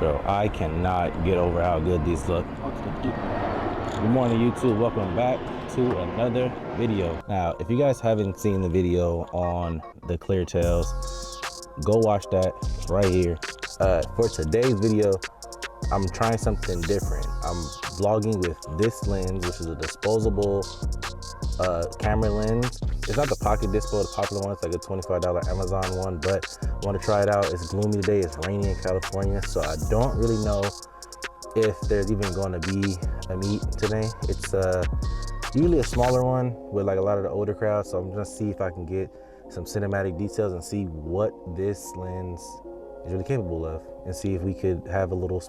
Bro, I cannot get over how good these look. Good morning, YouTube. Welcome back to another video. Now, if you guys haven't seen the video on the Cleartails, go watch that right here. For today's video, I'm trying something different. I'm vlogging with this lens, which is a disposable camera lens. It's not the Pocket Dispo, the popular one. It's like a $25 Amazon one, but I want to try it out. It's gloomy today. It's rainy in California, so I don't really know if there's even going to be a meet today. It's usually a smaller one with like a lot of the older crowd, so I'm gonna see if I can get some cinematic details and see what this lens is really capable of, and see if we could have a little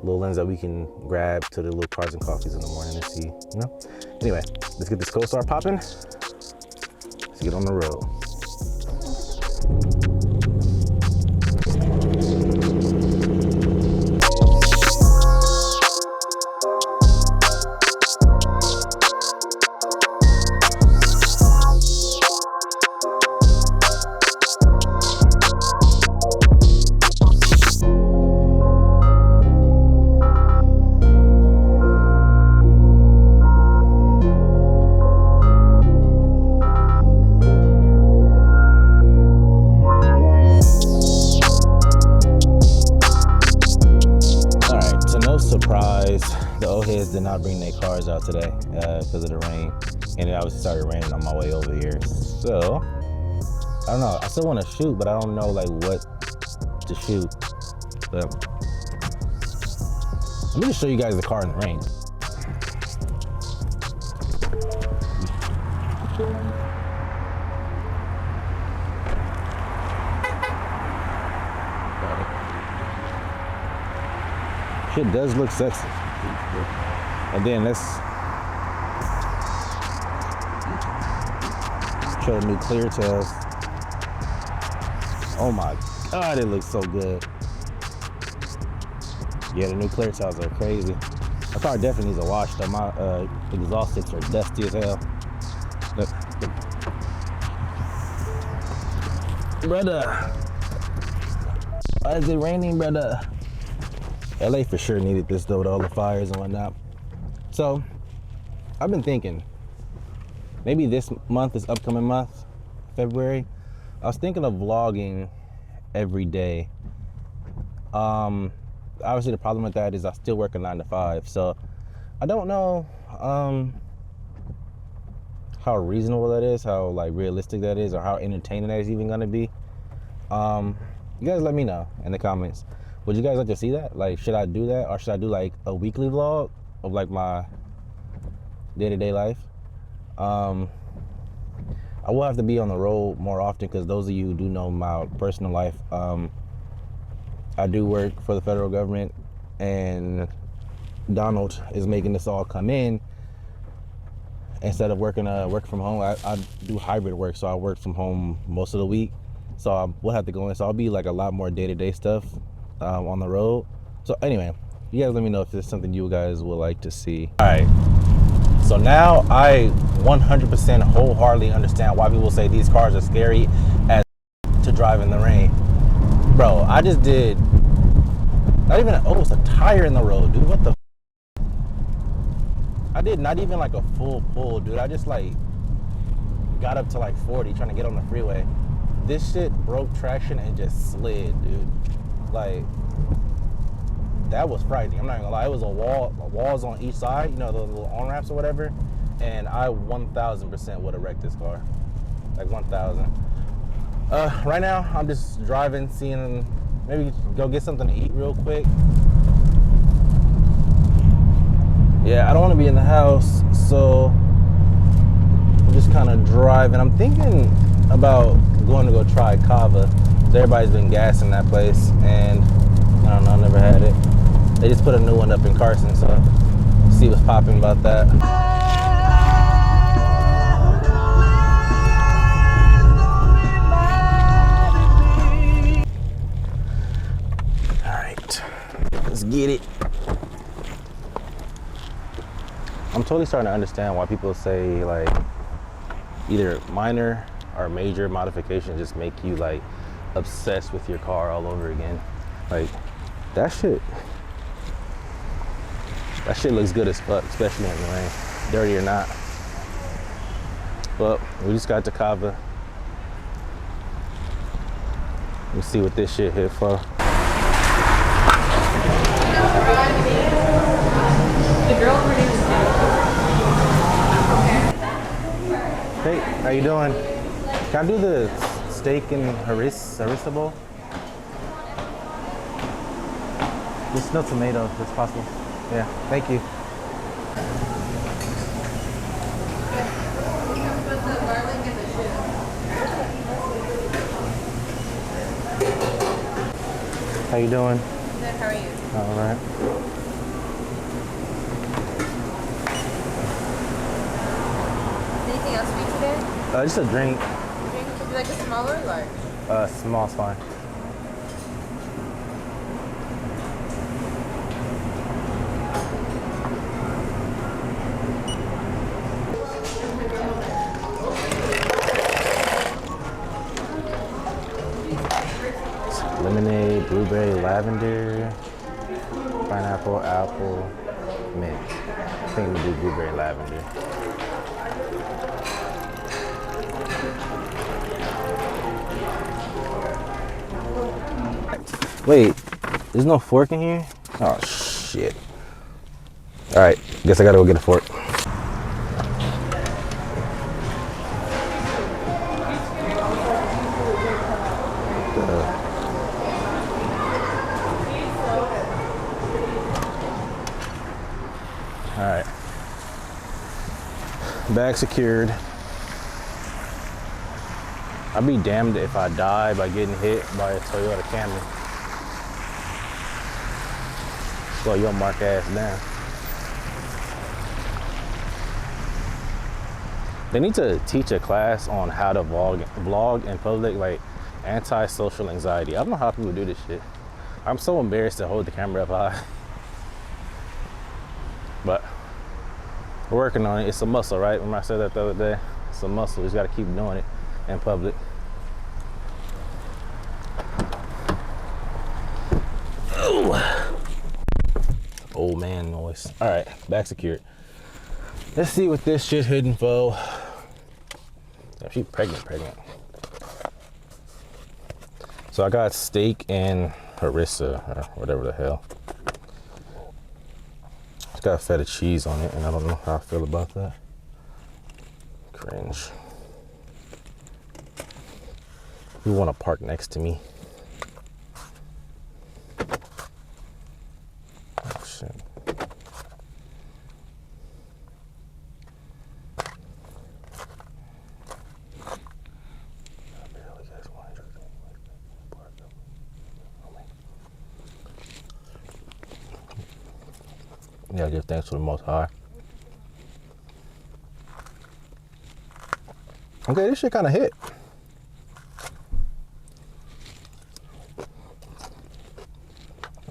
lens that we can grab to the little cars and coffees in the morning and see, you know? Anyway, let's get this co-star popping. Let's get on the road. Surprise, the old heads did not bring their cars out today because of the rain, and it obviously started raining on my way over here. So I don't know, I still want to shoot, but I don't know like what to shoot. But let me just show you guys the car in the rain. Shit does look sexy. And then let's show the new Cleartails. Oh my God, it looks so good. Yeah, the new Cleartails are crazy. My car definitely needs a wash though. My exhaust sticks are dusty as hell. Look. Brother, why is it raining, brother? LA for sure needed this though, with all the fires and whatnot. So I've been thinking, maybe this month, this upcoming month, February, I was thinking of vlogging every day. Obviously the problem with that is I still work a 9 to 5. So I don't know how reasonable that is, how like realistic that is, or how entertaining that is even gonna be. You guys let me know in the comments. Would you guys like to see that? Like, should I do that, or should I do like a weekly vlog of like my day-to-day life? I will have to be on the road more often, because those of you who do know my personal life, I do work for the federal government, and Donald is making this all come in. Instead of working from home, I do hybrid work, so I work from home most of the week. So I will have to go in. So I'll be like a lot more day-to-day stuff on the road. So anyway, you guys let me know if there's something you guys would like to see. All right, so now I 100% wholeheartedly understand why people say these cars are scary as to drive in the rain. Bro, I just did not even it's a tire in the road, dude. What the I did not even like a full pull, dude. I just like got up to like 40 trying to get on the freeway. This shit broke traction and just slid, dude. Like, that was frightening. I'm not gonna lie. It was walls on each side, you know, the little on-ramps or whatever, and I 1000% would have wrecked this car. Like 1000. Right now I'm just driving, seeing, maybe go get something to eat real quick. Yeah, I don't want to be in the house, so I'm just kind of driving. I'm thinking about going to go try Kava. So everybody's been gassing that place, and I don't know, I never had it. They just put a new one up in Carson, so see what's popping about that. All right, let's get it. I'm totally starting to understand why people say like either minor or major modifications just make you like obsessed with your car all over again. Like, That shit looks good as fuck, especially in the rain, dirty or not. Well, we just got to Cava. Let's see what this shit hit for. Hey, how you doing? Can I do the steak and harissa bowl? Just no tomatoes, if it's possible. Yeah, thank you. How you doing? Good, how are you? All right. Anything else for you today? Just a drink. Drink, would you like a small or large? Small's fine. Lemonade, blueberry, lavender, pineapple, apple, mint. I think we do blueberry, lavender. Wait, there's no fork in here? Oh shit. All right, guess I gotta go get a fork. All right, bag secured. I'd be damned if I die by getting hit by a Toyota Camry. Slow your mark ass down. They need to teach a class on how to vlog in public, like anti-social anxiety. I don't know how people do this shit. I'm so embarrassed to hold the camera up high. But we're working on it. It's a muscle, right? Remember I said that the other day? It's a muscle. You just gotta keep doing it in public. Ooh. Old man noise. All right, back secured. Let's see what this shit hidden for. Yeah, she's pregnant. So I got steak and harissa, or whatever the hell. It's got feta cheese on it, and I don't know how I feel about that. Cringe. You want to park next to me? Oh shit. Yeah, give thanks to the Most High. Okay, this shit kind of hit.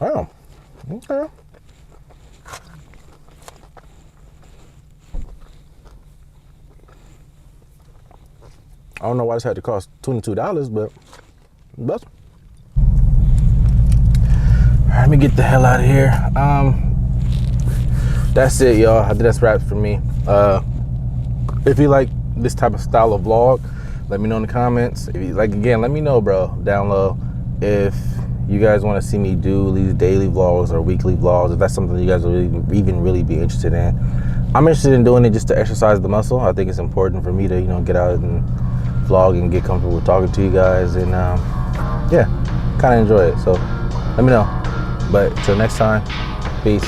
Oh, okay. I don't know why this had to cost $22, but that's. Let me get the hell out of here. That's it, y'all. I think that's wraps for me. If you like this type of style of vlog, let me know in the comments. If you like, again, let me know, bro, down low, if you guys want to see me do these daily vlogs or weekly vlogs, if that's something you guys will really be interested in. I'm interested in doing it just to exercise the muscle. I think it's important for me to, get out and vlog and get comfortable with talking to you guys, and yeah, kind of enjoy it. So let me know. But till next time, peace.